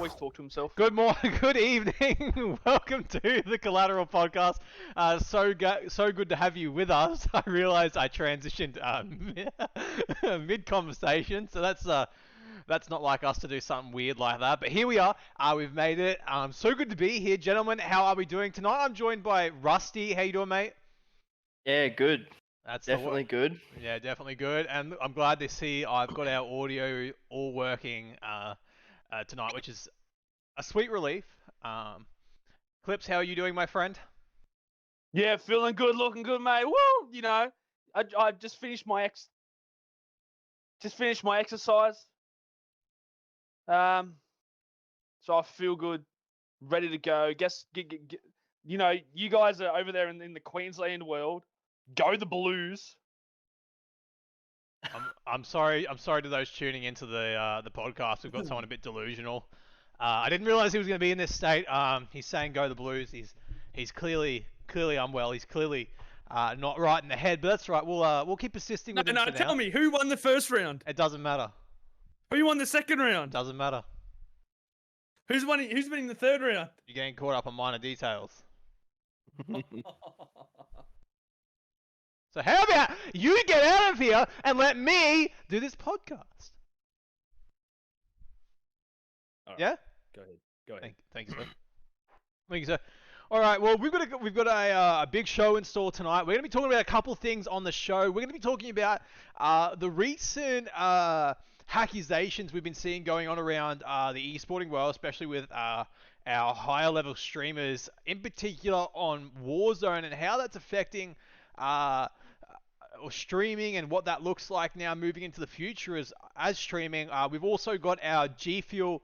always talk to himself. Good morning, good evening. Welcome to the Collateral podcast. So good to have you with us. I realised I transitioned mid conversation, so that's not like us to do something weird like that. But here we are. We've made it. So good to be here, gentlemen. How are we doing tonight? I'm joined by Rusty. How you doing, mate? Yeah, good. That's definitely good. Yeah, definitely good. And I'm glad to see I've got our audio all working tonight, which is a sweet relief. Clips, how are you doing, my friend? Yeah, feeling good, looking good, mate. Well, you know, I just finished my exercise. So I feel good, ready to go. You know, you guys are over there in the Queensland world. Go the Blues. I'm sorry to those tuning into the podcast. We've got someone a bit delusional. I didn't realize he was going to be in this state. He's saying go the Blues. He's clearly unwell. He's clearly not right in the head. But that's right. We'll keep persisting with him for now. Tell me, who won the first round? It doesn't matter. Who won the second round? Doesn't matter. Who's winning the third round? You're getting caught up on minor details. So how about you get out of here and let me do this podcast? Right. Yeah? Go ahead. Thank you, sir. Thank you, sir. All right. Well, we've got a big show in store tonight. We're going to be talking about a couple things on the show. We're going to be talking about the recent accusations we've been seeing going on around the esporting world, especially with our higher level streamers, in particular on Warzone, and how that's affecting or streaming and what that looks like now moving into the future as streaming. We've also got our G Fuel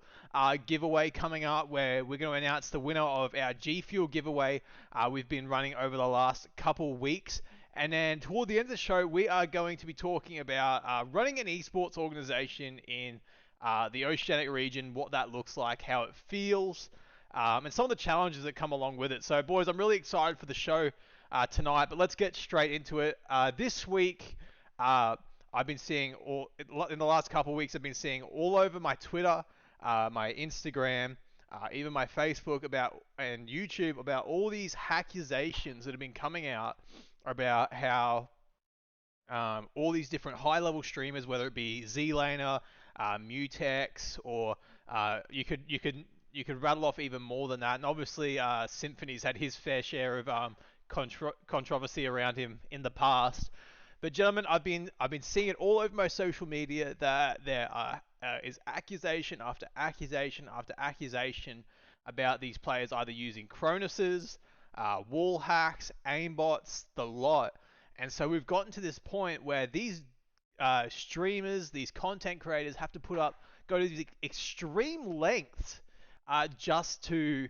giveaway coming up, where we're going to announce the winner of our G Fuel giveaway we've been running over the last couple weeks. And then toward the end of the show, we are going to be talking about running an esports organization in the Oceanic region, what that looks like, how it feels, and some of the challenges that come along with it. So, boys, I'm really excited for the show tonight, but let's get straight into it. This week, I've been seeing in the last couple of weeks, I've been seeing all over my Twitter, my Instagram, even my Facebook and YouTube about all these accusations that have been coming out about how all these different high-level streamers, whether it be ZLaner, Mutex, or you could rattle off even more than that. And obviously, Symphony's had his fair share of controversy around him in the past. But gentlemen, I've been seeing it all over my social media that there is accusation after accusation after accusation about these players either using Cronus's, wall hacks, aimbots, the lot. And so we've gotten to this point where these streamers, these content creators have to go to these extreme lengths just to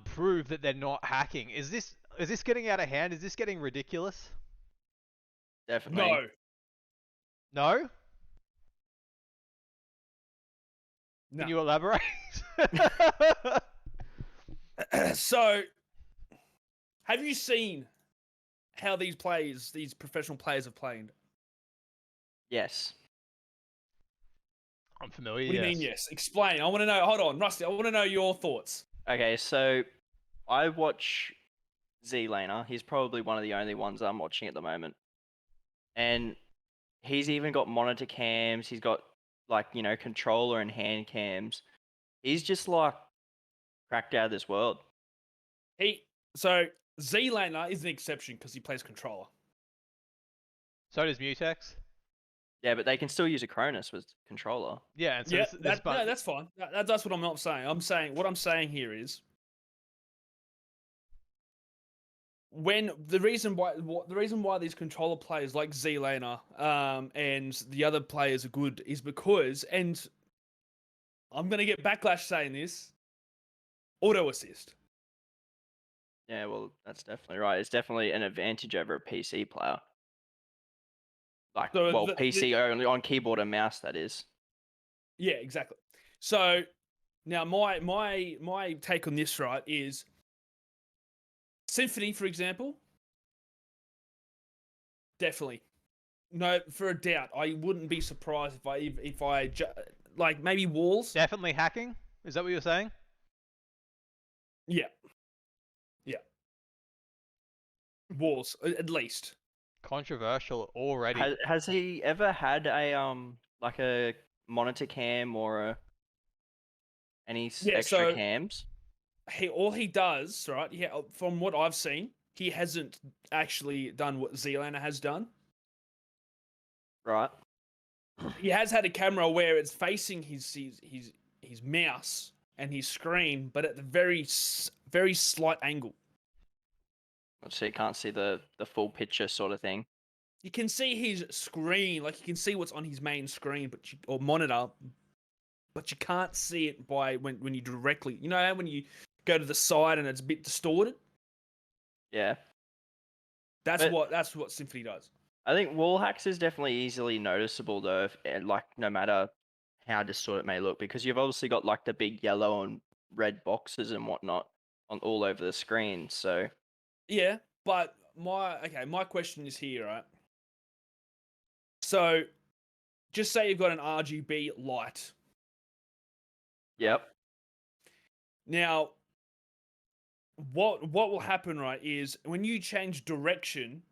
prove that they're not hacking. Is this getting out of hand? Is this getting ridiculous? Definitely. No? No. Can you elaborate? So, have you seen how these professional players have played? Yes. I'm familiar. What do you mean, yes? Explain. I want to know. Hold on, Rusty. I want to know your thoughts. Okay, so I watch ZLaner. He's probably one of the only ones I'm watching at the moment. And he's even got monitor cams. He's got, controller and hand cams. He's just, cracked out of this world. So ZLaner is an exception because he plays controller. So does Mutex. Yeah, but they can still use a Cronus with controller. Yeah, and so no, that's fine. That's what I'm not saying. What I'm saying here is, when the reason why these controller players like ZLaner and the other players are good is because, and I'm gonna get backlash saying this, auto assist. Yeah, well, that's definitely right. It's definitely an advantage over a PC player. PC only on keyboard and mouse, that is. Yeah, exactly. So now my take on this, right, is Symphony, for example. Definitely, no, for a doubt. I wouldn't be surprised if I maybe walls. Definitely hacking. Is that what you're saying? Yeah. Yeah. Walls, at least. Controversial already. Has he ever had a like a monitor cam or any Yeah, extra so cams? all he does, right? Yeah, from what I've seen, he hasn't actually done what Zlander has done. Right. He has had a camera where it's facing his mouse and his screen, but at a very slight angle. So you can't see the full picture sort of thing. You can see his screen, like you can see what's on his main screen, or monitor, but you can't see it by when you directly. You know how when you go to the side and it's a bit distorted. Yeah. That's But- what Symphony does. I think wall hacks is definitely easily noticeable though, like no matter how distorted it may look, because you've obviously got like the big yellow and red boxes and whatnot on all over the screen. So Yeah, but my question is here, right? So, just say you've got an RGB light. yep, Now, what will happen, right, is when you change direction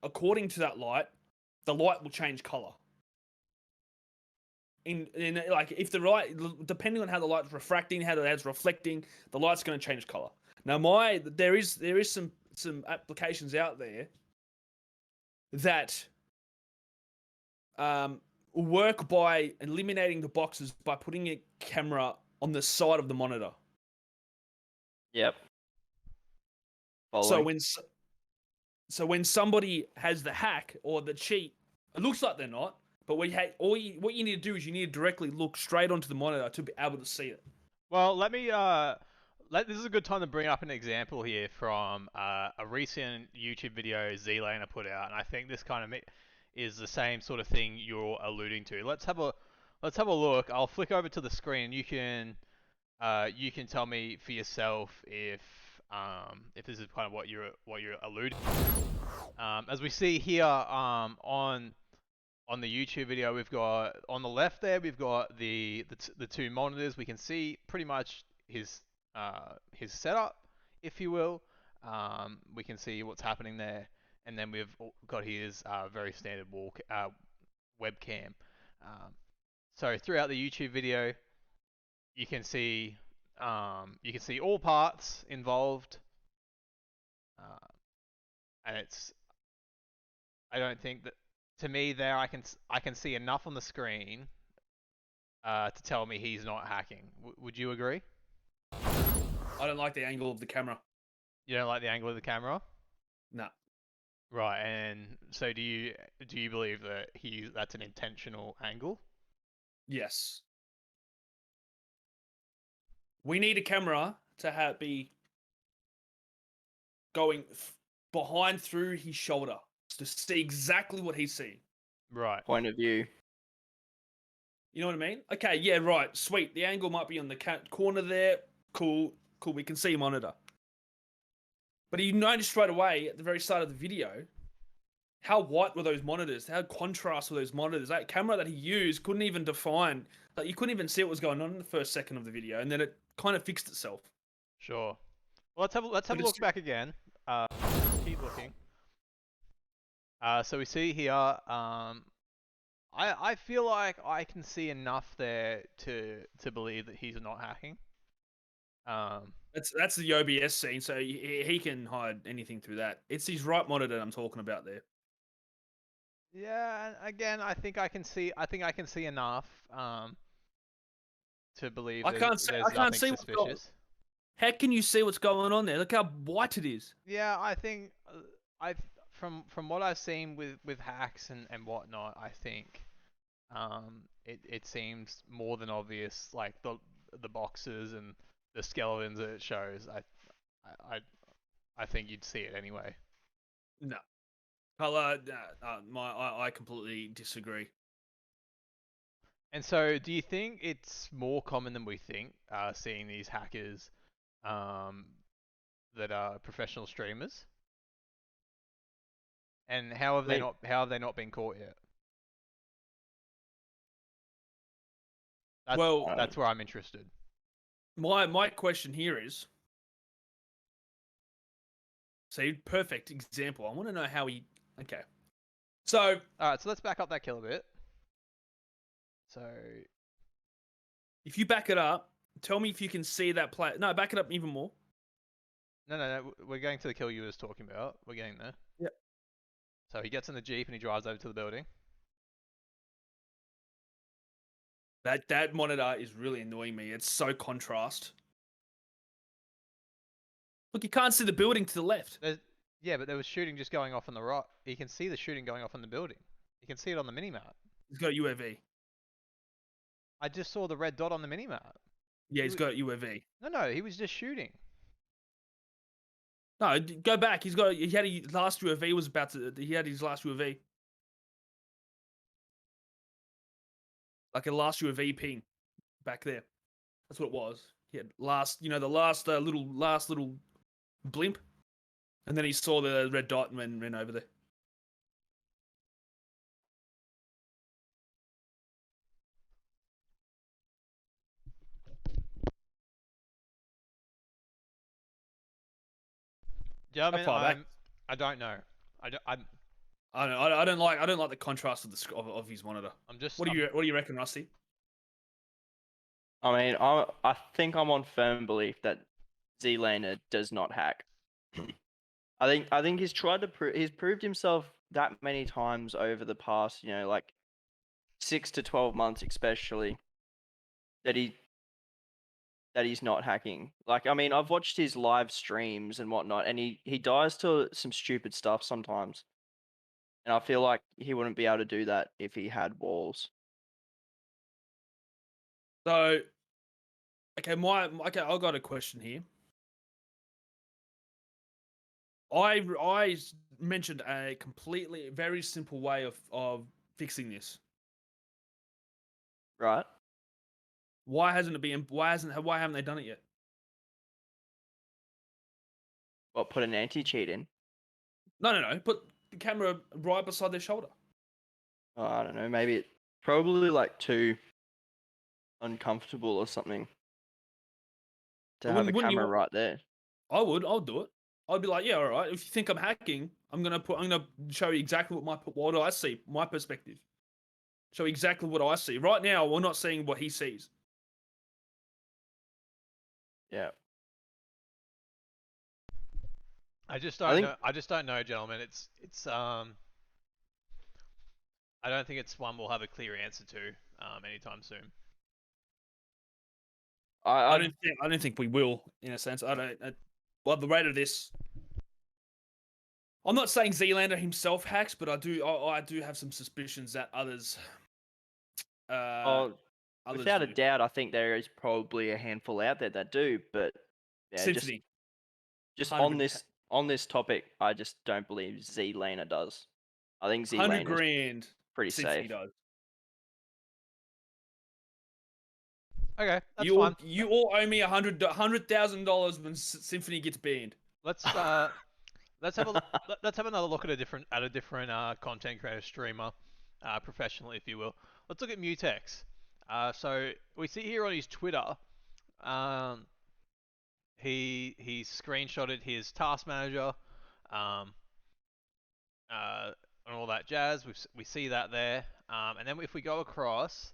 according to that light, the light will change color. In like if the light, depending on how the light's refracting, how the light's reflecting, the light's going to change color. Now, there is some applications out there that work by eliminating the boxes by putting a camera on the side of the monitor. yep. So Following. when somebody has the hack or the cheat, it looks like they're not. But what you need to do is you need to directly look straight onto the monitor to be able to see it. Well, let me this is a good time to bring up an example here from a recent YouTube video Zlander put out, and I think this kind of is the same sort of thing you're alluding to. Let's have a look. I'll flick over to the screen. You can tell me for yourself if this is kind of what you're alluding to. As we see here on the YouTube video, we've got on the left there, we've got the two monitors. We can see pretty much his setup, if you will. We can see what's happening there, and then we've got his very standard webcam. So throughout the YouTube video, you can see all parts involved, and I don't think that. To me, there I can see enough on the screen to tell me he's not hacking. Would you agree? I don't like the angle of the camera. You don't like the angle of the camera? No. Right, and so do you believe that that's an intentional angle? Yes. We need a camera to be going behind through his shoulder to see exactly what he's seeing. Right. Point of view. You know what I mean? Okay, yeah, right. Sweet. The angle might be on the corner there. Cool. We can see monitor. But you notice straight away at the very start of the video, how white were those monitors? How contrast were those monitors? That camera that he used couldn't even define. Like you couldn't even see what was going on in the first second of the video, and then it kind of fixed itself. Sure. Well, let's have a look back again. Keep looking. So we see here. I feel like I can see enough there to believe that he's not hacking. That's the OBS scene, so he can hide anything through that. It's his right monitor I'm talking about there. Yeah, and again, I think I can see enough to believe I can't see nothing what's suspicious. How can you see what's going on there? Look how white it is. Yeah, I think from what I've seen with hacks and whatnot, I think it seems more than obvious, like the boxes and the skeletons that it shows. I think you'd see it anyway. No. Color, I completely disagree. And so, do you think it's more common than we think, seeing these hackers that are professional streamers? And how have they not been caught yet? That's where I'm interested. my question here is, see, perfect example. I want to know how he. Okay, so All right, so let's back up that kill a bit. So if you back it up, tell me if you can see that play. No, back it up even more. no, we're going to the kill you was talking about. We're getting there. Yep. So he gets in the Jeep and he drives over to the building. That monitor is really annoying me. It's so contrast. Look, you can't see the building to the left. Yeah, but there was shooting just going off on the right. You can see the shooting going off in the building. You can see it on the minimap. He's got UAV. I just saw the red dot on the minimap. Yeah, he's got UAV. No, he was just shooting. No, go back. He had a last UAV was about to. He had his last UAV. Like a last UAV ping back there. That's what it was. He had last, the last little blimp, and then he saw the red dot and ran over there. Yeah, I How mean, far back? I don't know. I don't like the contrast of his monitor. What do you reckon, Rusty? I mean, I think I'm on firm belief that Z-Laner does not hack. I think he's tried to he's proved himself that many times over the past, like 6 to 12 months, especially that he's not hacking. Like, I mean, I've watched his live streams and whatnot, and he dies to some stupid stuff sometimes. And I feel like he wouldn't be able to do that if he had walls. So, okay, I got a question here. I mentioned a completely very simple way of fixing this. Right? Why haven't they done it yet? What, put an anti-cheat in? No. Put the camera right beside their shoulder. Oh, I don't know, maybe it's probably like too uncomfortable or something to have a camera right there. I'll do it. I'd be like, yeah, all right. If you think I'm hacking, I'm gonna show you exactly what I see, my perspective. Show you exactly what I see. Right now, we're not seeing what he sees. Yeah. I just don't know, gentlemen. It's I don't think it's one we'll have a clear answer to anytime soon. I don't think we will, in a sense. Well, the rate of this, I'm not saying Z-Lander himself hacks, but I do have some suspicions that others. Without do. a doubt, I think there is probably a handful out there that do, but yeah, Symphony. just on this topic, I just don't believe Z-Laner does. I think Z-Laner is pretty Symphony safe. does. Okay, that's fine. You all owe me $100,000 when Symphony gets banned. Let's have another look at a different content creator streamer, professionally, if you will. Let's look at Mutex. So we see here on his Twitter, he screenshotted his task manager, and all that jazz. We see that there, and then if we go across,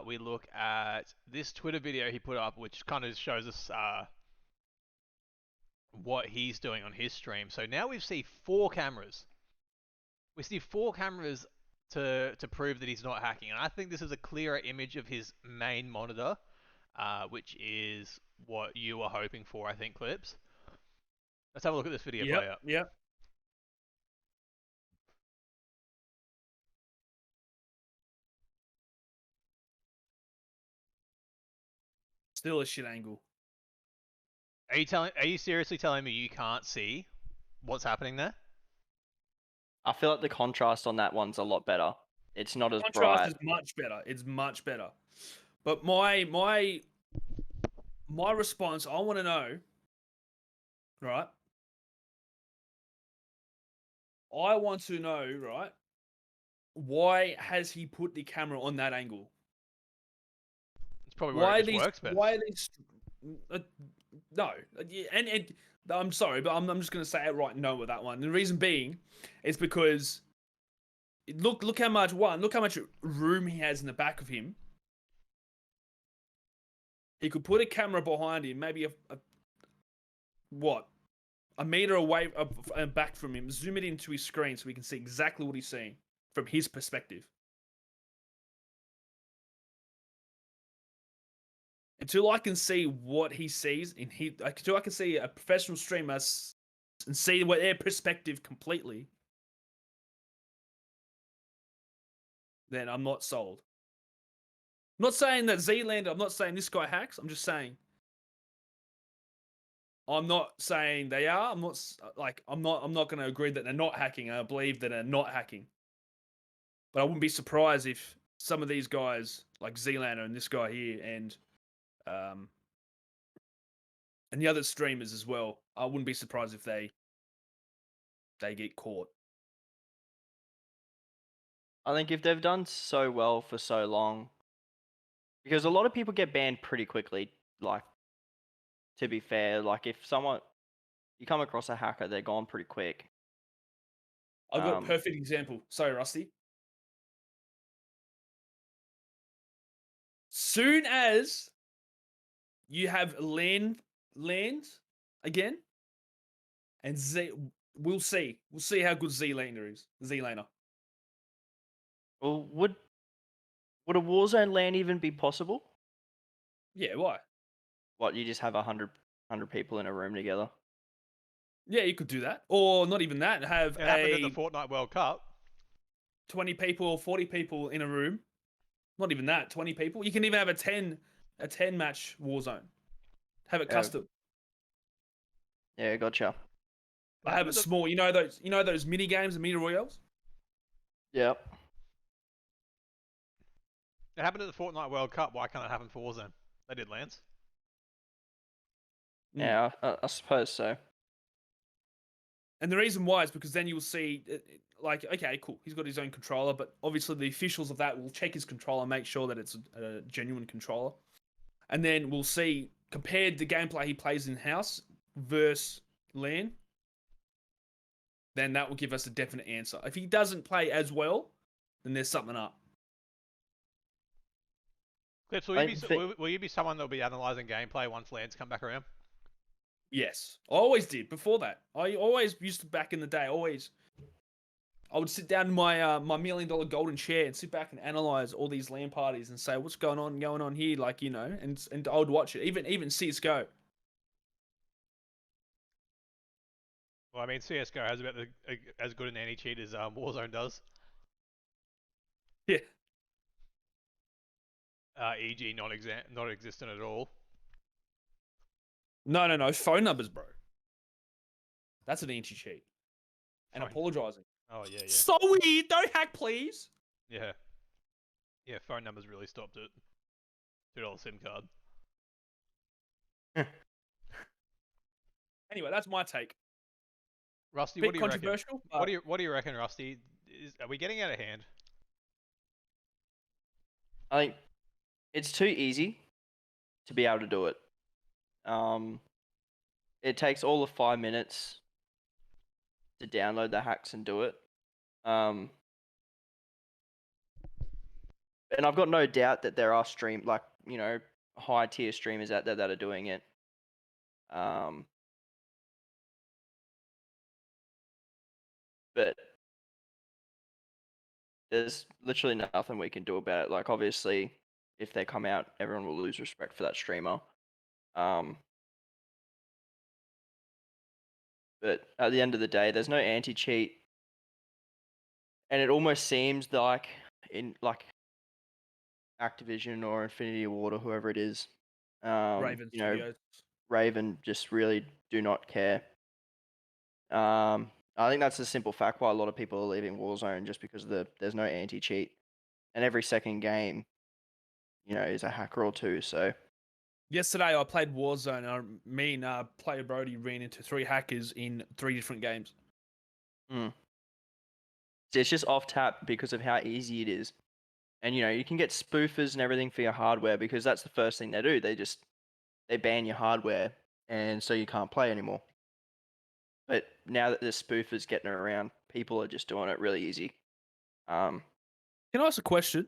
we look at this Twitter video he put up, which kind of shows us what he's doing on his stream. So now we see 4 cameras. We see 4 cameras to prove that he's not hacking, and I think this is a clearer image of his main monitor, which is what you were hoping for, I think, Clips. Let's have a look at this video play up. Yep. Still a shit angle. Are you seriously telling me you can't see what's happening there? I feel like the contrast on that one's a lot better. It's not as bright. Contrast is much better. It's much better. But my response, I want to know, right? I want to know, right? Why has he put the camera on that angle? It's probably where it just works better. no, and I'm sorry, but I'm just gonna say outright no with that one. And the reason being, is because look how much room he has in the back of him. He could put a camera behind him, maybe a meter away back from him, zoom it into his screen so we can see exactly what he's seeing from his perspective. Until I can see what he sees until I can see a professional streamer and see what their perspective completely, then I'm not sold. I'm not saying that Zlander, I'm not saying this guy hacks. I'm just saying. I'm not saying they are. I'm not going to agree that they're not hacking. I believe that they're not hacking. But I wouldn't be surprised if some of these guys, like Zlander and this guy here, and the other streamers as well, I wouldn't be surprised if they get caught. I think if they've done so well for so long, because a lot of people get banned pretty quickly. Like, to be fair, like if you come across a hacker, they're gone pretty quick. I've got a perfect example. Sorry, Rusty. Soon as you have lands again, and we'll see how good Zlander is. Zlander. Well, would a Warzone LAN even be possible? Yeah, why? What, you just have 100 people in a room together? Yeah, you could do that, or not even that. Have It happened at the Fortnite World Cup. 20 people or 40 people in a room. Not even that. 20 people. You can even have a 10 match Warzone. Have it custom. Yeah, gotcha. I have it small. You know those mini games and mini royales. Yep. It happened at the Fortnite World Cup. Why can't it happen for Warzone? They did Lance. Yeah, I suppose so. And the reason why is because then you will see, like, okay, cool, he's got his own controller, but obviously the officials of that will check his controller, make sure that it's a genuine controller, and then we'll see compared the gameplay he plays in house versus LAN. Then that will give us a definite answer. If he doesn't play as well, then there's something up. Clips, will you be someone that'll be analysing gameplay once LANs come back around? Yes, I always did. Before that, I always used to, back in the day. I would sit down in my my $1 million golden chair and sit back and analyze all these LAN parties and say what's going on here, like, you know, and I would watch it. Even CS:GO. Well, I mean, CS:GO has about as good an anti-cheat as Warzone does. Yeah. E.g. not existent at all. No. Phone numbers, bro. That's an anti-cheat. And Phone. Apologizing. Oh, yeah. So weird. Don't hack, please. Yeah. Yeah, phone numbers really stopped it. $2 SIM card. Anyway, that's my take. Rusty, Bit what do you reckon? controversial. What do you reckon, Rusty? Are we getting out of hand? I think it's too easy to be able to do it. It takes all of 5 minutes to download the hacks and do it. And I've got no doubt that there are high tier streamers out there that are doing it. But there's literally nothing we can do about it. Like, obviously, if they come out, everyone will lose respect for that streamer. But at the end of the day, there's no anti-cheat, and it almost seems like in Activision or Infinity Ward or whoever it is, Raven Studios. Raven just really do not care. I think that's a simple fact why a lot of people are leaving Warzone, just because there's no anti-cheat, and every second game, is a hacker or two. So Yesterday I played Warzone, and me and player Brody ran into 3 hackers in 3 different games. It's just off tap because of how easy it is. And you can get spoofers and everything for your hardware, because that's the first thing they do. They just they ban your hardware, and so you can't play anymore. But now that the spoofers getting around, people are just doing it really easy. Can I ask a question?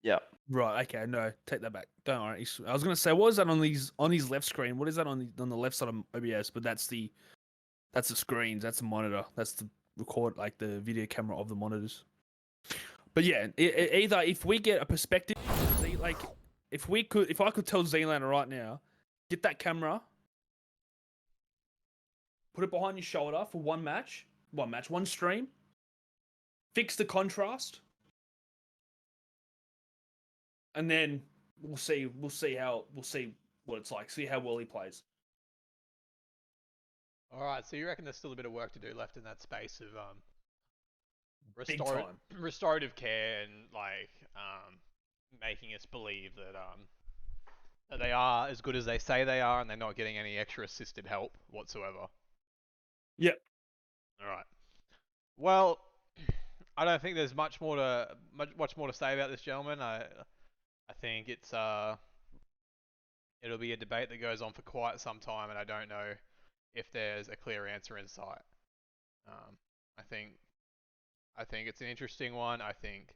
Yeah. Right. Okay. No, take that back. Don't worry. I was gonna say, what is that on his left screen? What is that on the left side of OBS? But that's the screens. That's the monitor. That's the record, like the video camera of the monitors. But yeah, either if we get a perspective, like if I could tell Zealander right now, get that camera, put it behind your shoulder for one stream, fix the contrast, and then we'll see what it's like. See how well he plays. All right, so you reckon there's still a bit of work to do left in that space of Big time. restorative care and like making us believe that that they are as good as they say they are, and they're not getting any extra assisted help whatsoever. Yep. All right. Well, I don't think there's much more to say about this, gentleman. I think it'll be a debate that goes on for quite some time, and I don't know if there's a clear answer in sight. I think it's an interesting one. I think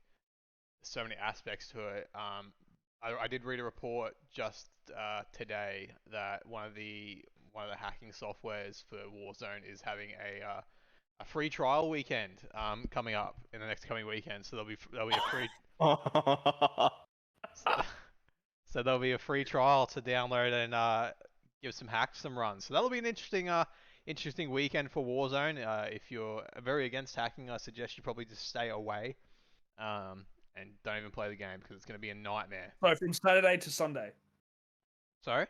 there's so many aspects to it. I did read a report just today that one of the hacking softwares for Warzone is having a free trial weekend coming up in the next coming weekend. So there'll be a free so there'll be a free trial to download and give some hacks some runs. So that'll be an interesting weekend for Warzone. If you're very against hacking, I suggest you probably just stay away and don't even play the game because it's going to be a nightmare. So from Saturday to Sunday. Sorry?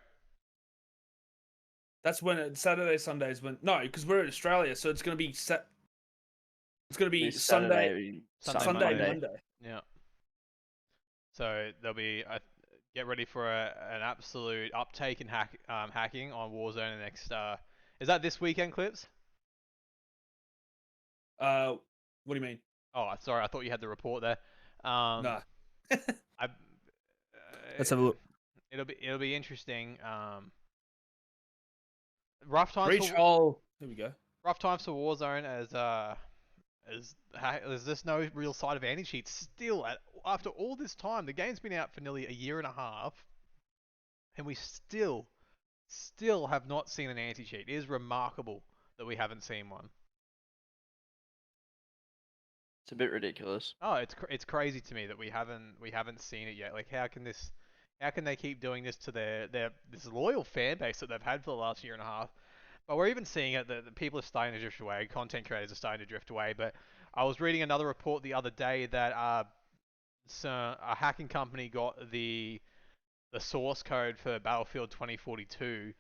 That's when Saturday, Sundays when because we're in Australia, so it's going to be It's going to be Sunday, Monday. Yeah. So there'll be get ready for an absolute uptake in hacking on Warzone in the next. Is that this weekend, Clips? What do you mean? Oh, sorry, I thought you had the report there. No. Let's have a look. It'll be interesting. Rough times. There we go. Rough times for Warzone as there's no real side of anti-cheat still after all this time. The game's been out for nearly a year and a half, and we still have not seen an anti-cheat. It is remarkable that we haven't seen one. It's a bit ridiculous. Oh, it's crazy to me that we haven't seen it yet. Like, how can they keep doing this to their this loyal fan base that they've had for the last year and a half? But we're even seeing it that people are starting to drift away. Content creators are starting to drift away. But I was reading another report the other day that a hacking company got the source code for Battlefield 2042.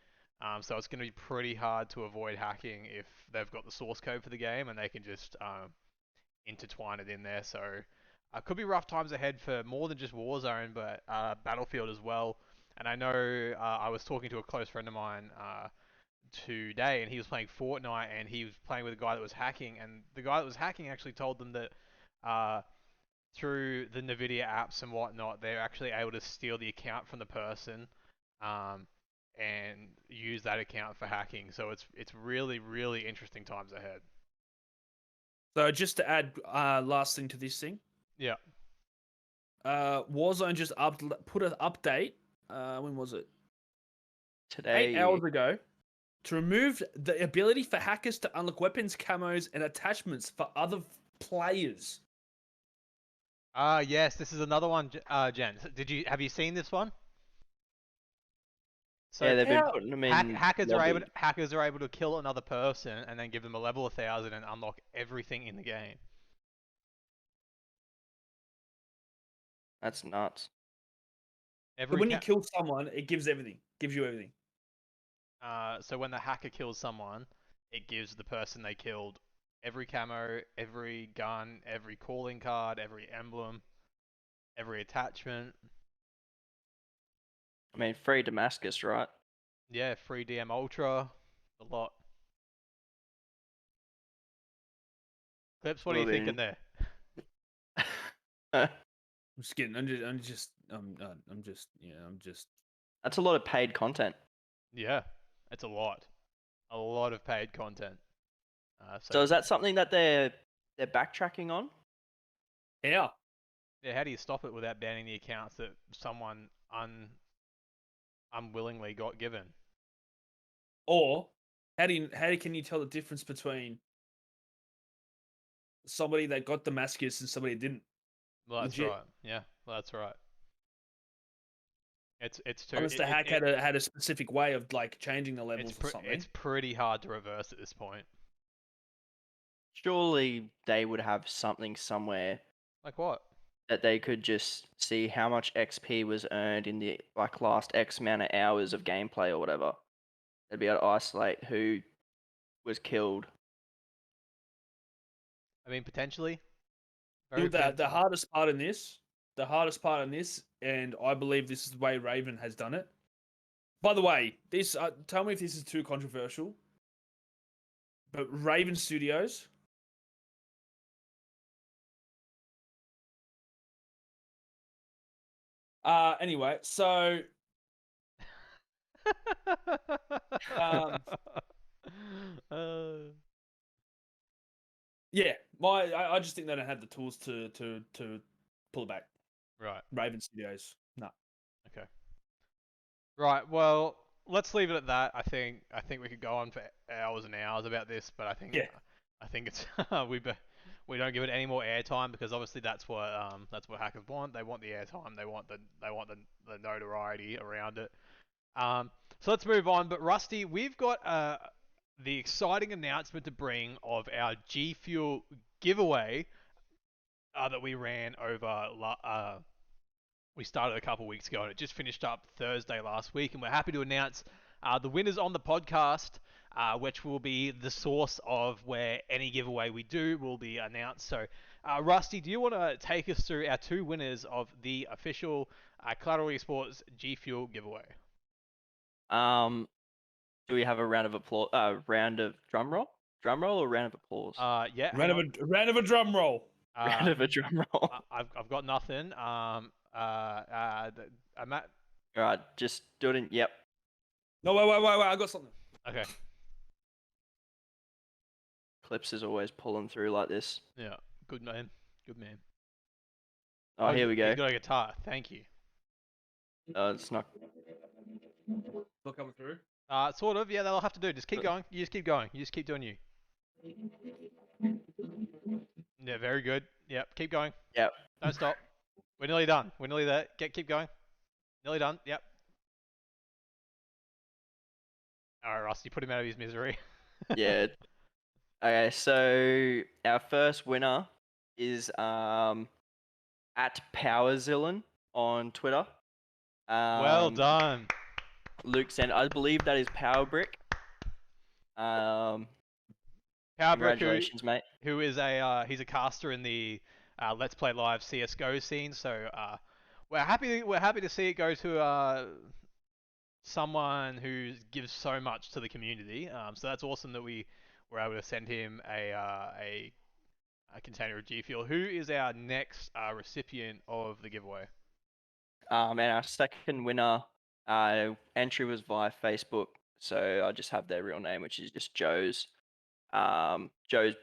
So it's going to be pretty hard to avoid hacking if they've got the source code for the game and they can just intertwine it in there. So could be rough times ahead for more than just Warzone, but Battlefield as well. And I know I was talking to a close friend of mine today, and he was playing Fortnite, and he was playing with a guy that was hacking, and the guy that was hacking actually told them that through the NVIDIA apps and whatnot, they're actually able to steal the account from the person and use that account for hacking. So it's really, really interesting times ahead. So just to add last thing to this thing. Yeah. Warzone just put an update. When was it? Today. 8 hours ago. To remove the ability for hackers to unlock weapons, camos, and attachments for other players. Yes, this is another one, Jen. Have you seen this one? So yeah, they've been putting them in. Hackers are able to kill another person and then give them a level 1000 and unlock everything in the game. That's nuts. When you kill someone, it gives everything. Gives you everything. So when the hacker kills someone, it gives the person they killed every camo, every gun, every calling card, every emblem, every attachment. I mean, free Damascus, right? Yeah, free DM Ultra, a lot. Clips, what are you thinking there? I'm just kidding. I'm just That's a lot of paid content. Yeah, it's a lot of paid content. So is that something that they're backtracking on? Yeah. yeah, how do you stop it without banning the accounts that someone unwillingly got given? Or how can you tell the difference between somebody that got Damascus and somebody that didn't? Well, that's Legit. right. Yeah, well, that's right. It's too. Unless the hack had a specific way of like changing the levels or something. It's pretty hard to reverse at this point. Surely they would have something somewhere Like what? that they could just see how much XP was earned in the like last X amount of hours of gameplay or whatever. They'd be able to isolate who was killed. I mean, potentially. You know, Very the hardest part in this, and I believe this is the way Raven has done it. By the way, this tell me if this is too controversial, but Raven Studios. Anyway, so um, yeah, I just think they don't have the tools to pull it back. Right. Raven Studios, no. Okay. Right. Well, let's leave it at that. I think we could go on for hours and hours about this, but I think Yeah. I think it's we don't give it any more airtime because obviously that's what hackers want. They want the airtime. They want the notoriety around it. So let's move on. But Rusty, we've got the exciting announcement to bring of our G Fuel giveaway that we ran over. We started a couple weeks ago and it just finished up Thursday last week, and we're happy to announce the winners on the podcast, which will be the source of where any giveaway we do will be announced. So, Rusty, do you want to take us through our two winners of the official Collateral eSports G Fuel giveaway? Do we have a round of applause? Round of drum roll or round of applause? Yeah. Round of a drum roll. Round of a drum roll. I've got nothing. I'm at. All right, just do it in. Yep. No, wait! I got something. Okay. Clips is always pulling through like this. Yeah. Good man. Oh, here we go. You got a guitar. Thank you. It's not. Still coming through. Sort of. Yeah, that'll have to do. Just keep going. You just keep going. You just keep doing you. Yeah, very good. Yep, keep going. Yep. Don't stop. We're nearly done. We're nearly there. Keep going. Nearly done. Yep. All right, Rusty, put him out of his misery. Yeah. Okay, so our first winner is at Powerzillion on Twitter. Well done. Luke sent. I believe that is Powerbrick. Powerbrick, Congratulations, mate. who is he's a caster in the Let's Play Live CS:GO scene. So we're happy to see it go to someone who gives so much to the community. So that's awesome that we were able to send him a container of G Fuel. Who is our next recipient of the giveaway? And our second winner entry was via Facebook, so I just have their real name, which is just Joe's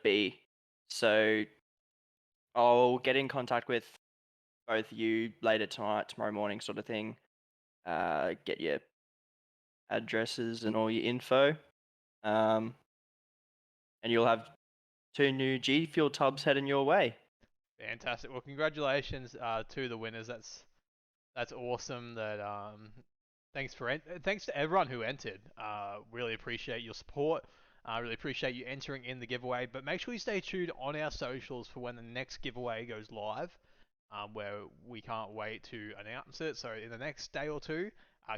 B. So I'll get in contact with both of you later tonight, tomorrow morning, sort of thing. Get your addresses and all your info, and you'll have 2 new G Fuel tubs heading your way. Fantastic. Well, congratulations to the winners. That's awesome. Thanks to everyone who entered. Really appreciate your support. Really appreciate you entering in the giveaway. But make sure you stay tuned on our socials for when the next giveaway goes live, where we can't wait to announce it. So in the next day or two,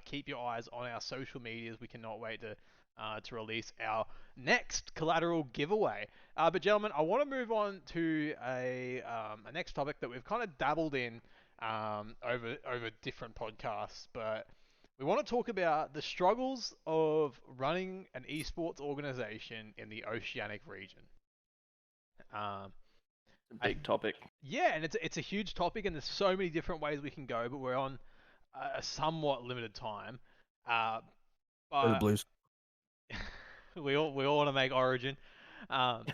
keep your eyes on our social medias. We cannot wait to release our next Collateral giveaway. But gentlemen, I want to move on to a next topic that we've kind of dabbled in over different podcasts, but we want to talk about the struggles of running an esports organization in the Oceanic region. It's a big topic. Yeah, and it's a huge topic, and there's so many different ways we can go, but we're on a somewhat limited time. Uh, Go the but Blues. we all want to make Origin. Um,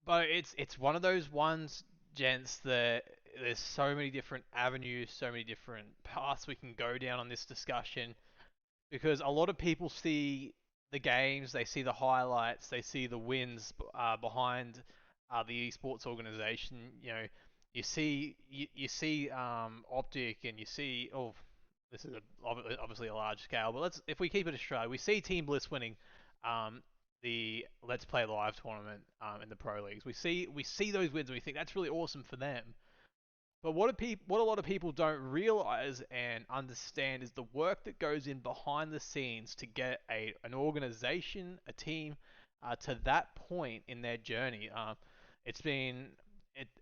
but it's one of those ones, gents, that there's so many different avenues, so many different paths we can go down on this discussion, because a lot of people see the games, they see the highlights, they see the wins behind the esports organization. You know, you see Optic, and you see, oh, this is obviously a large scale, but if we keep it Australia, we see Team Bliss winning um, the Let's Play Live tournament in the pro leagues. We see those wins, and we think that's really awesome for them. But what a lot of people don't realize and understand is the work that goes in behind the scenes to get an organization, a team, to that point in their journey. It's been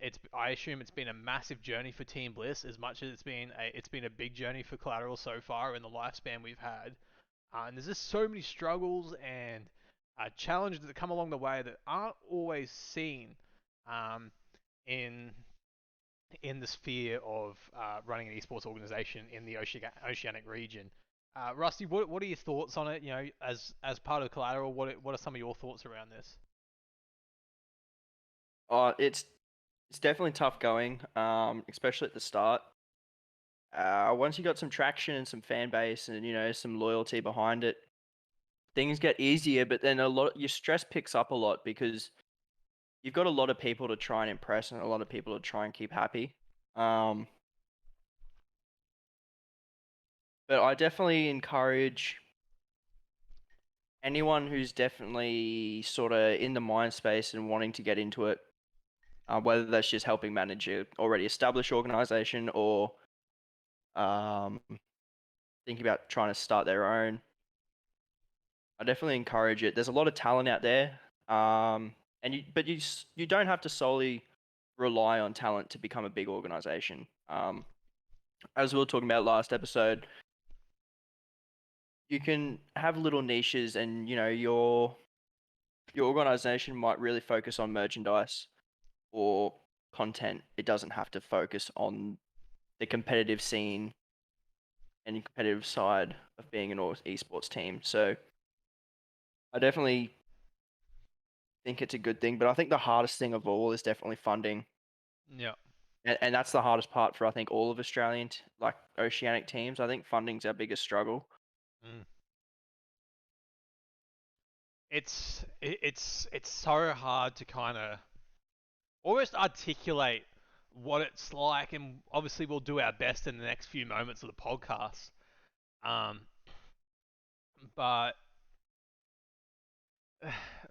it's I assume it's been a massive journey for Team Bliss, as much as it's been a big journey for Collateral so far in the lifespan we've had. And there's just so many struggles and challenges that come along the way that aren't always seen um, in the sphere of running an esports organization in the oceanic region. Rusty, what are your thoughts on it? You know, as part of Collateral, what are some of your thoughts around this? It's definitely tough going, especially at the start. Once you got some traction and some fan base and some loyalty behind it, things get easier. But then your stress picks up a lot because you've got a lot of people to try and impress and a lot of people to try and keep happy. But I definitely encourage anyone who's definitely sort of in the mind space and wanting to get into it, whether that's just helping manage an already established organization or thinking about trying to start their own. I definitely encourage it. There's a lot of talent out there, but you don't have to solely rely on talent to become a big organization. As we were talking about last episode, you can have little niches, and your organization might really focus on merchandise or content. It doesn't have to focus on the competitive scene and competitive side of being an esports team. So I definitely think it's a good thing, but I think the hardest thing of all is definitely funding. Yeah. And that's the hardest part for, I think, all of Australian, like oceanic teams. I think funding's our biggest struggle. Mm. It's so hard to kind of almost articulate what it's like, and obviously we'll do our best in the next few moments of the podcast. Um, but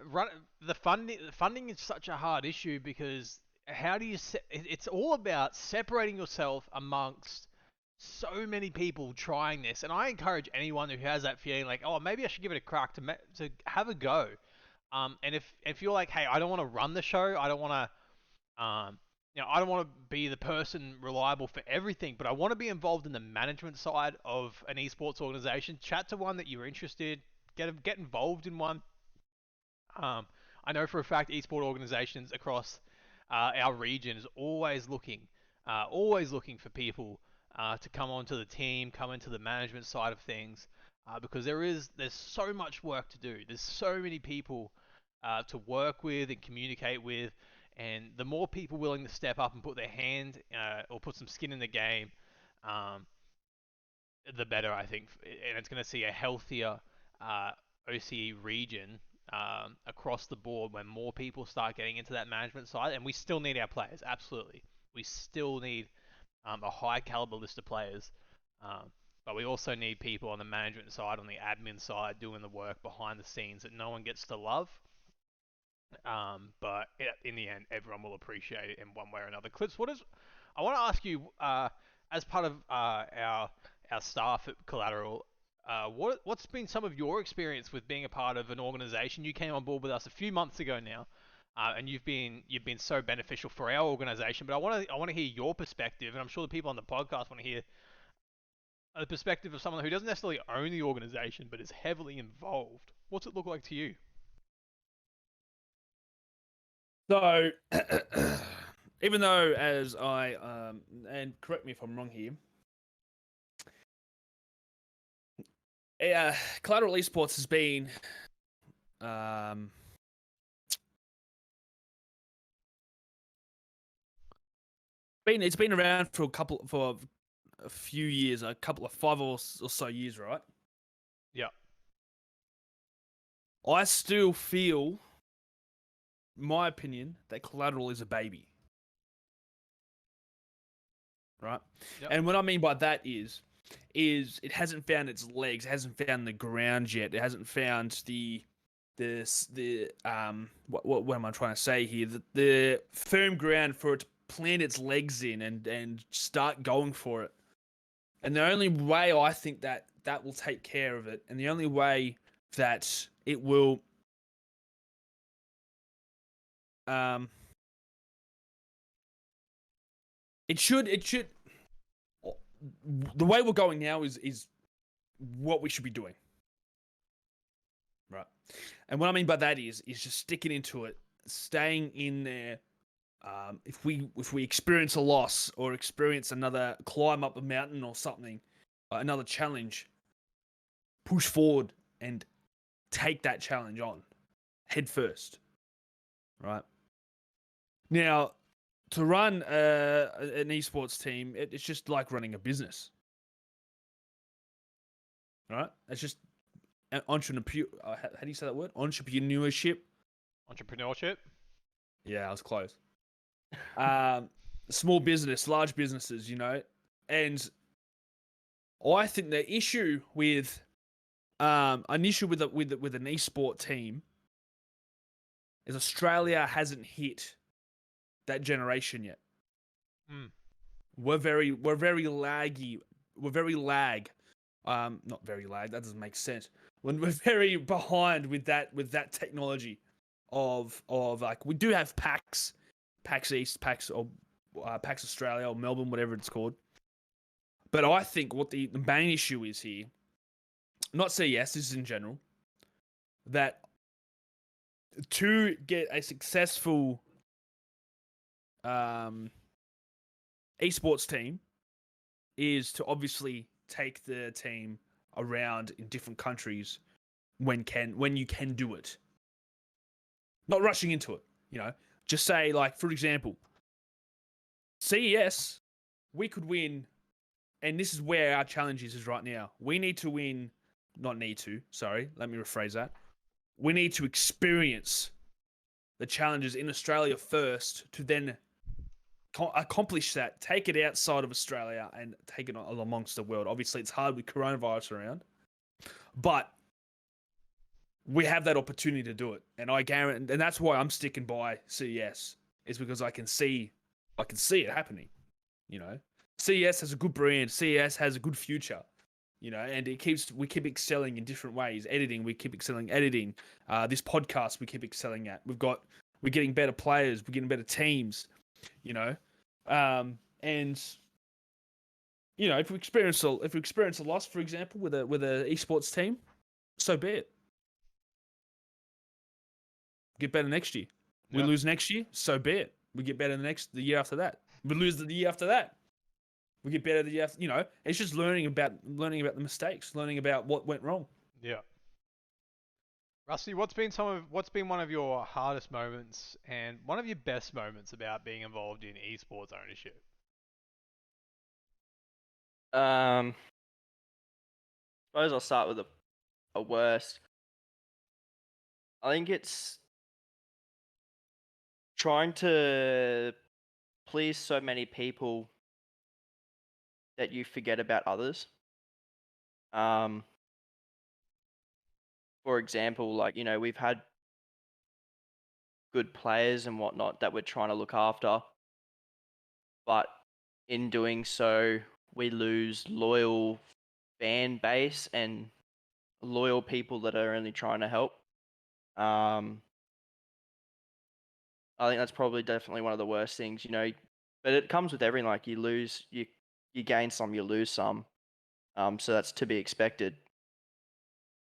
run the funding is such a hard issue, because how do you it's all about separating yourself amongst so many people trying this. And I encourage anyone who has that feeling like, oh, maybe I should give it a crack, to have a go. And if you're like, hey, I don't want to run the show, I don't want to I don't want to be the person reliable for everything, but I want to be involved in the management side of an esports organization. Chat to one that you're interested, get involved in one. I know for a fact esport organizations across our region is always looking for people to come onto the team, come into the management side of things, because there's so much work to do. There's so many people to work with and communicate with, and the more people willing to step up and put their hand or put some skin in the game, the better, I think. And it's going to see a healthier OCE region across the board when more people start getting into that management side. And we still need our players, absolutely. We still need a high caliber list of players. But we also need people on the management side, on the admin side, doing the work behind the scenes that no one gets to love. But in the end, everyone will appreciate it in one way or another. Clips, I want to ask you, as part of our staff at Collateral, what's been some of your experience with being a part of an organization? You came on board with us a few months ago now, and you've been so beneficial for our organization. But I want to hear your perspective, and I'm sure the people on the podcast want to hear the perspective of someone who doesn't necessarily own the organization but is heavily involved. What's it look like to you? So, even though, as I and correct me if I'm wrong here, Collateral eSports has been um, it's been around for a few years, a couple of 5 or so years, right? Yeah. I still feel, my opinion, that Collateral is a baby. Right? Yep. And what I mean by that is it hasn't found its legs, it hasn't found the ground yet, it hasn't found what am I trying to say here? The firm ground for it to plant its legs in and start going for it. And the only way I think that will take care of it, and the only way that it will it should the way we're going now is what we should be doing. Right. And what I mean by that is just sticking into it, staying in there. If we experience a loss or experience another climb up a mountain or something, another challenge, push forward and take that challenge on, head first. Right. Now, to run an esports team, it's just like running a business. Right? It's just entrepreneur. How do you say that word? Entrepreneurship. Entrepreneurship. Yeah, I was close. Small business, large businesses, and I think the issue with an issue with an esport team is Australia hasn't hit that generation yet. We're very laggy. We're very lag. Not very lag. That doesn't make sense. When we're very behind with that technology of like, we do have PAX East, PAX Australia, or Melbourne, whatever it's called. But I think what the main issue is here, not CES, this is in general, that to get a successful esports team is to obviously take the team around in different countries when you can do it. Not rushing into it, Just say, like, for example, CES, we could win, and this is where our challenge is right now. We need to win, let me rephrase that. We need to experience the challenges in Australia first to then accomplish that, take it outside of Australia and take it amongst the world. Obviously, it's hard with coronavirus around, but we have that opportunity to do it. And I guarantee, and that's why I'm sticking by CES, is because I can see it happening. CES has a good brand. CES has a good future. And we keep excelling in different ways. We keep excelling editing. This podcast, we keep excelling at. We're getting better players. We're getting better teams. And if we experience a loss, for example, with a esports team, so be it. Get better next year. We lose next year, so be it. We get better the year after that. We lose the year after that. We get better the year after, it's just learning about the mistakes, learning about what went wrong. Yeah. Rusty, what's been one of your hardest moments and one of your best moments about being involved in esports ownership? Suppose I'll start with a worst. I think it's trying to please so many people that you forget about others. For example, like, we've had good players and whatnot that we're trying to look after, but in doing so, we lose loyal fan base and loyal people that are only trying to help. I think that's probably definitely one of the worst things, but it comes with everything. Like, you lose, you gain some, you lose some. So that's to be expected.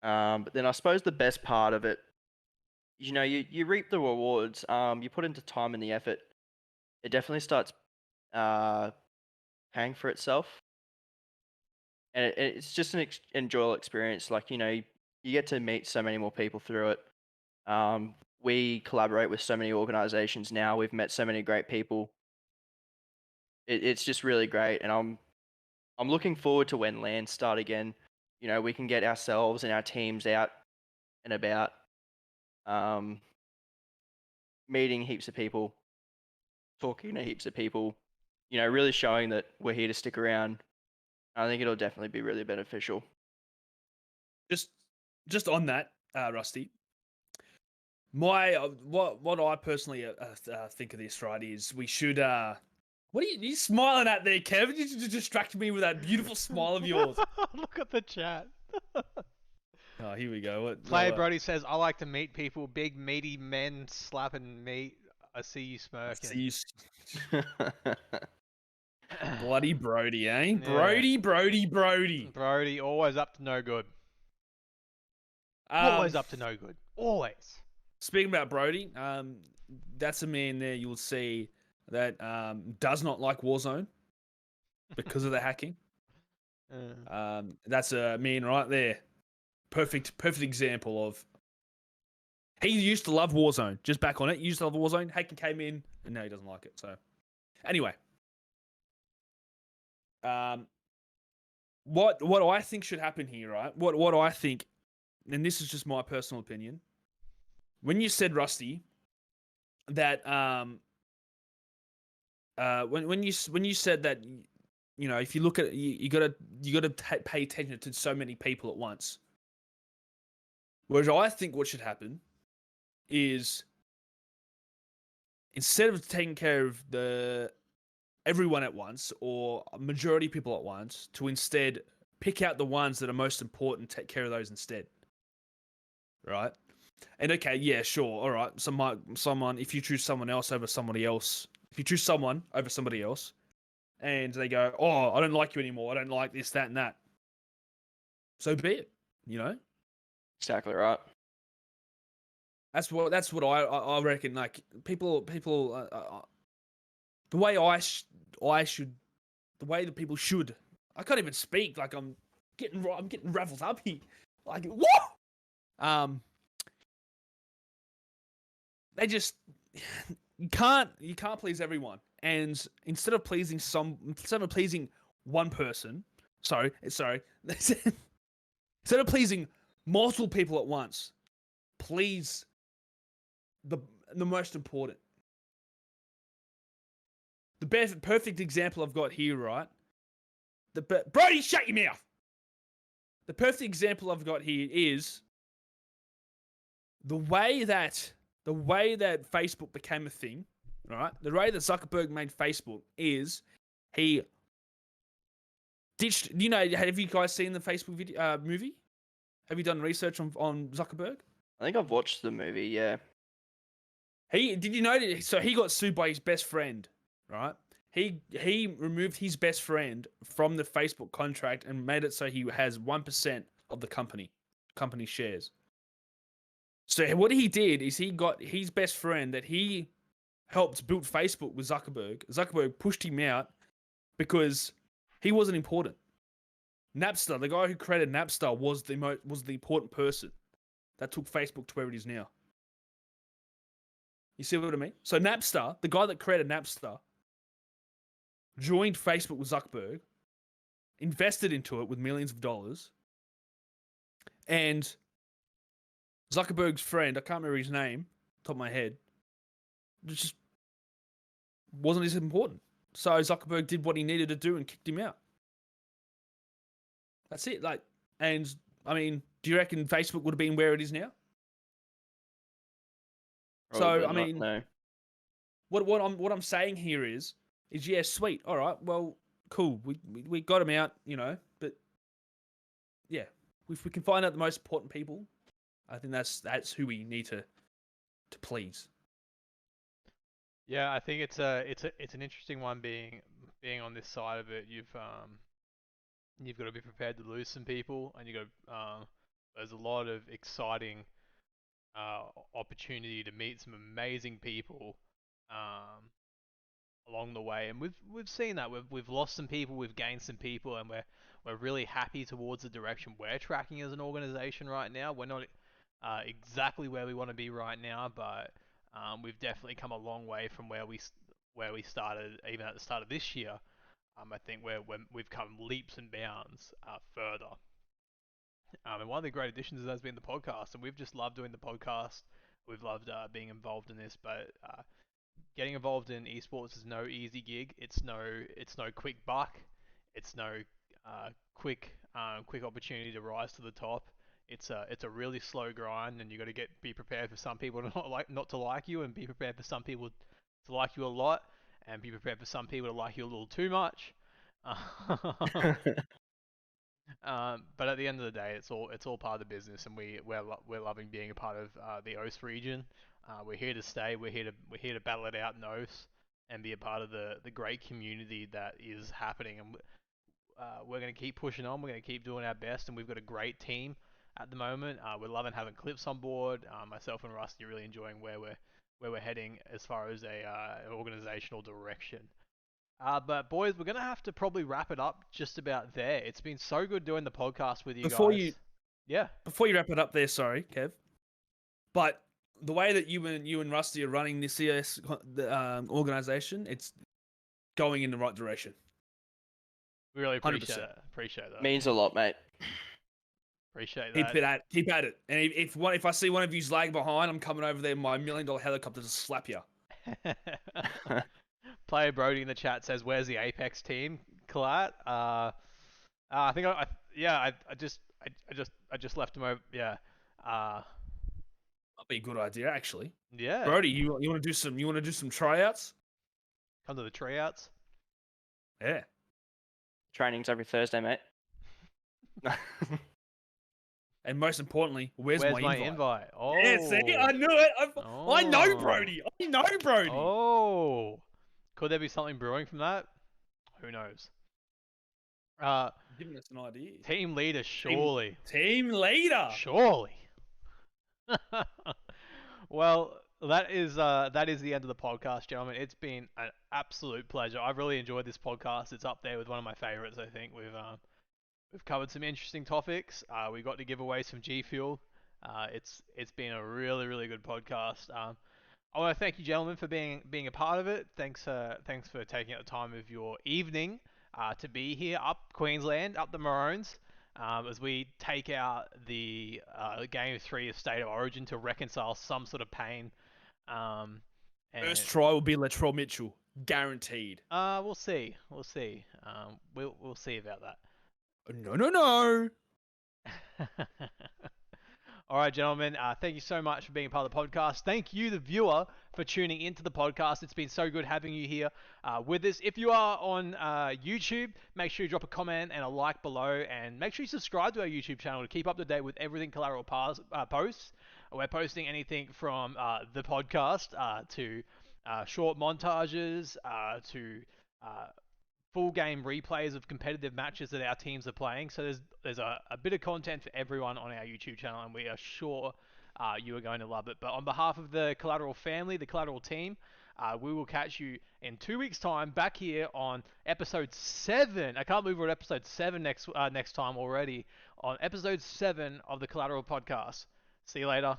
But then I suppose the best part of it, you reap the rewards. You put into time and the effort. It definitely starts paying for itself. and it's just an enjoyable experience. Like, you get to meet so many more people through it. We collaborate with so many organizations now. We've met so many great people. It's just really great, and I'm looking forward to when LANs start again. We can get ourselves and our teams out and about, um, meeting heaps of people, talking to heaps of people, really showing that we're here to stick around. I think it'll definitely be really beneficial. Just on that, Rusty. My what I personally think of this, right, is we should what are you smiling at there, Kevin? You just distracted me with that beautiful smile of yours. Look at the chat. Oh, here we go. Player Brody says, I like to meet people, big meaty men slapping meat. I see you smirking. Bloody Brody, eh? Yeah. Brody. Brody, always up to no good. Always up to no good. Always. Speaking about Brody, that's a man there you'll see that does not like Warzone because of the hacking. That's a man right there. Perfect example of he used to love Warzone. Just back on it, he used to love Warzone. Hacking came in, and now he doesn't like it. So, anyway, what I think should happen here, right? What I think, and this is just my personal opinion. When you said, Rusty, that when you said that, if you look at it, you gotta pay attention to so many people at once. Whereas I think what should happen is, instead of taking care of everyone at once or a majority of people at once, to instead pick out the ones that are most important, take care of those instead. Right? And okay, yeah, sure, all right. Someone, if you choose someone else over somebody else, if you choose someone over somebody else, and they go, oh, I don't like you anymore, I don't like this, that, and that, so be it. Exactly right. That's what I reckon. Like people, the way the way that people should. I can't even speak. Like I'm getting raveled up here. Like what? They just you can't please everyone. And instead of pleasing one person, sorry, instead of pleasing multiple people at once, please the most important. The perfect example I've got here, right? Brody, shut your mouth. The perfect example I've got here is the way that Facebook became a thing, right? The way that Zuckerberg made Facebook is he ditched. Have you guys seen the Facebook movie? Have you done research on Zuckerberg? I think I've watched the movie. Yeah. Did you know that? So he got sued by his best friend, right? He removed his best friend from the Facebook contract and made it so he has 1% of the company shares. So what he did is he got his best friend that he helped build Facebook with Zuckerberg. Zuckerberg pushed him out because he wasn't important. Napster, the guy who created Napster, was the important person that took Facebook to where it is now. You see what I mean? So Napster, the guy that created Napster, joined Facebook with Zuckerberg, invested into it with millions of dollars, and Zuckerberg's friend, I can't remember his name, top of my head, just wasn't as important. So Zuckerberg did what he needed to do and kicked him out. That's it. And I mean, do you reckon Facebook would have been where it is now? Probably so I mean, no. what I'm saying here is yeah, sweet, all right, well, cool, we got him out, but yeah, if we can find out the most important people, I think that's who we need to please. Yeah, I think it's an interesting one being on this side of it. You've got to be prepared to lose some people, and there's a lot of exciting opportunity to meet some amazing people along the way, and we've seen that we've lost some people, we've gained some people, and we're really happy towards the direction we're tracking as an organization right now. We're not exactly where we want to be right now, but we've definitely come a long way from where we started, even at the start of this year. I think we've come leaps and bounds further. And one of the great additions has been the podcast, and we've just loved doing the podcast. We've loved being involved in this, but getting involved in esports is no easy gig. It's no quick buck. It's no quick opportunity to rise to the top. It's a really slow grind, and you got to be prepared for some people to not to like you, and be prepared for some people to like you a lot, and be prepared for some people to like you a little too much. But at the end of the day, it's all part of the business, and we're loving being a part of the OS region. We're here to stay. We're here to battle it out in OS and be a part of the great community that is happening. And we're going to keep pushing on. We're going to keep doing our best, and we've got a great team at the moment. We're loving having Clips on board. Myself and Rusty are really enjoying where we're heading as far as an organizational direction. But boys, we're gonna have to probably wrap it up just about there. It's been so good doing the podcast with you guys. Before you wrap it up there, sorry, Kev, but the way that you and Rusty are running this CS organization, it's going in the right direction. We really appreciate 100%. it. Appreciate that. Means a lot, mate. Appreciate that. Keep at it. And if I see one of you's lag behind, I'm coming over there in my $1 million helicopter to slap you. Player Brody in the chat says, "Where's the Apex team, Collat?" I think I just left him over. Yeah. That'd be a good idea, actually. Yeah. Brody, you want to do some tryouts? Come to the tryouts. Yeah. Training's every Thursday, mate. And most importantly, where's my invite? Oh. Yeah, see, I knew it. I know Brody. Oh. Could there be something brewing from that? Who knows? Giving us an idea. Team leader, surely. Team leader. Surely. Well, that is the end of the podcast, gentlemen. It's been an absolute pleasure. I've really enjoyed this podcast. It's up there with one of my favorites. I think we've covered some interesting topics. We got to give away some G Fuel. It's been a really, really good podcast. I want to thank you, gentlemen, for being a part of it. Thanks for taking out the time of your evening to be here up Queensland, up the Maroons, as we take out the Game 3 of State of Origin to reconcile some sort of pain. First try will be Latrell Mitchell, guaranteed. We'll see. We'll see about that. No. All right, gentlemen. Thank you so much for being a part of the podcast. Thank you, the viewer, for tuning into the podcast. It's been so good having you here with us. If you are on YouTube, make sure you drop a comment and a like below, and make sure you subscribe to our YouTube channel to keep up to date with everything Collateral posts. We're posting anything from the podcast to short montages to full game replays of competitive matches that our teams are playing. So there's a bit of content for everyone on our YouTube channel, and we are sure you are going to love it. But on behalf of the Collateral family, the Collateral team, we will catch you in 2 weeks' time back here on episode 7. I can't believe we're at episode 7 next time already, on episode 7 of the Collateral podcast. See you later.